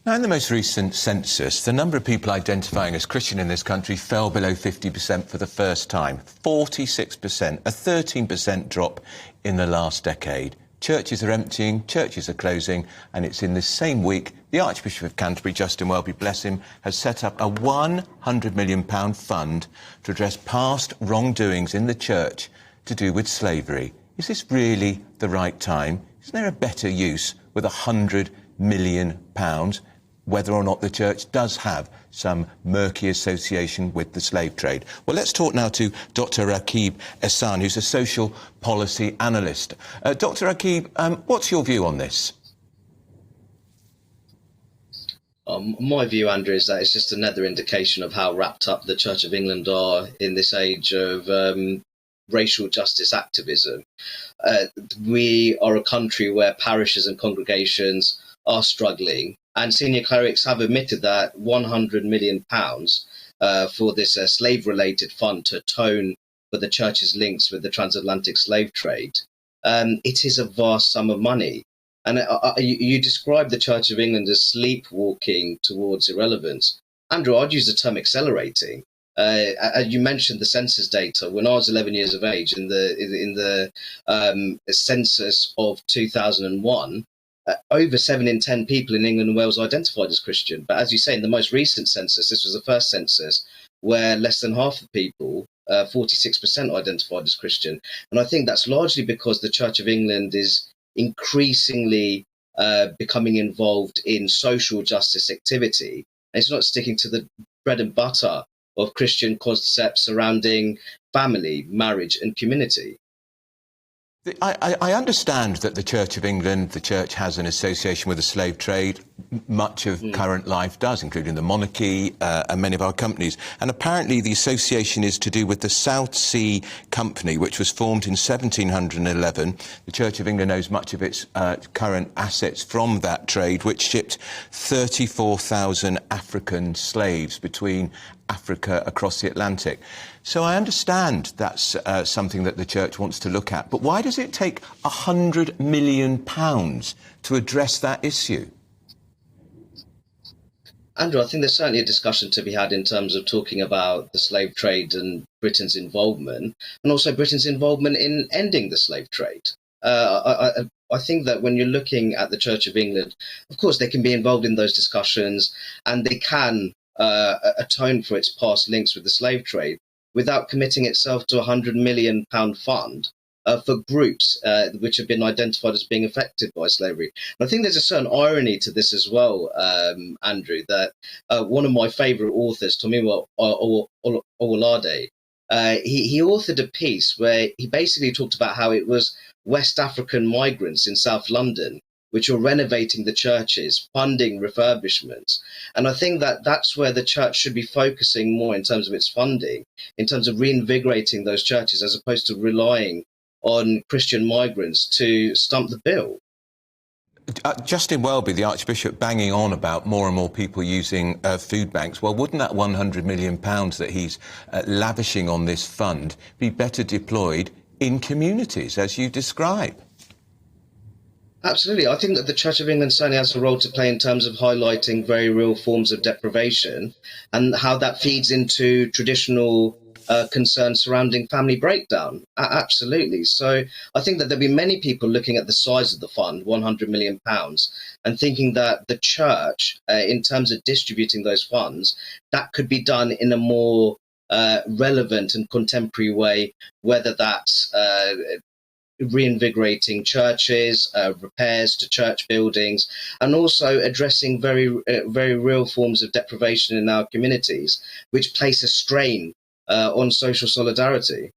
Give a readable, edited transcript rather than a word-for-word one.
Now, in the most recent census, the number of people identifying as Christian in this country fell below 50% for the first time. 46%, a 13% drop in the last decade. Churches are emptying, churches are closing, and it's in this same week the Archbishop of Canterbury, Justin Welby, bless him, has set up a £100 million fund to address past wrongdoings in the church to do with slavery. Is this really the right time? Isn't there a better use with £100 million, whether or not the church does have some murky association with the slave trade? Well, let's talk now to Dr. Rakib Ehsan, who's a social policy analyst. Dr. Rakib, what's your view on this? My view, Andrew, is that it's just another indication of how wrapped up the Church of England are in this age of racial justice activism. We are a country where parishes and congregations are struggling, and senior clerics have admitted that £100 million for this slave-related fund to atone for the church's links with the transatlantic slave trade. It is a vast sum of money. And you describe the Church of England as sleepwalking towards irrelevance. Andrew, I'd use the term accelerating. You mentioned the census data. When I was 11 years of age, in the census of 2001, over 7 in 10 people in England and Wales identified as Christian. But as you say, in the most recent census, this was the first census where less than half the people, 46%, identified as Christian. And I think that's largely because the Church of England is increasingly becoming involved in social justice activity. And it's not sticking to the bread and butter of Christian concepts surrounding family, marriage and community. I understand that the Church of England, the Church has an association with the slave trade. Much of current life does, including the monarchy and many of our companies. And apparently the association is to do with the South Sea Company, which was formed in 1711. The Church of England owes much of its current assets from that trade, which shipped 34,000 African slaves between Africa across the Atlantic. So I understand that's something that the Church wants to look at. But why does it take £100 million to address that issue? Andrew, I think there's certainly a discussion to be had in terms of talking about the slave trade and Britain's involvement, and also Britain's involvement in ending the slave trade. I think that when you're looking at the Church of England, of course, they can be involved in those discussions and they can atone for its past links with the slave trade without committing itself to a £100 million fund for groups which have been identified as being affected by slavery. And I think there's a certain irony to this as well, Andrew, that one of my favourite authors, Tomiwa Owolade, he authored a piece where he basically talked about how it was West African migrants in South London which are renovating the churches, funding refurbishments. And I think that that's where the church should be focusing more in terms of its funding, in terms of reinvigorating those churches, as opposed to relying on Christian migrants to stump the bill. Justin Welby, the Archbishop, banging on about more and more people using food banks. Well, wouldn't that £100 million that he's lavishing on this fund be better deployed in communities, as you describe? Absolutely. I think that the Church of England certainly has a role to play in terms of highlighting very real forms of deprivation and how that feeds into traditional concerns surrounding family breakdown. Absolutely. So I think that there'll be many people looking at the size of the fund, £100 million, and thinking that the church, in terms of distributing those funds, that could be done in a more relevant and contemporary way, whether that's reinvigorating churches, repairs to church buildings, and also addressing very real forms of deprivation in our communities, which place a strain on social solidarity.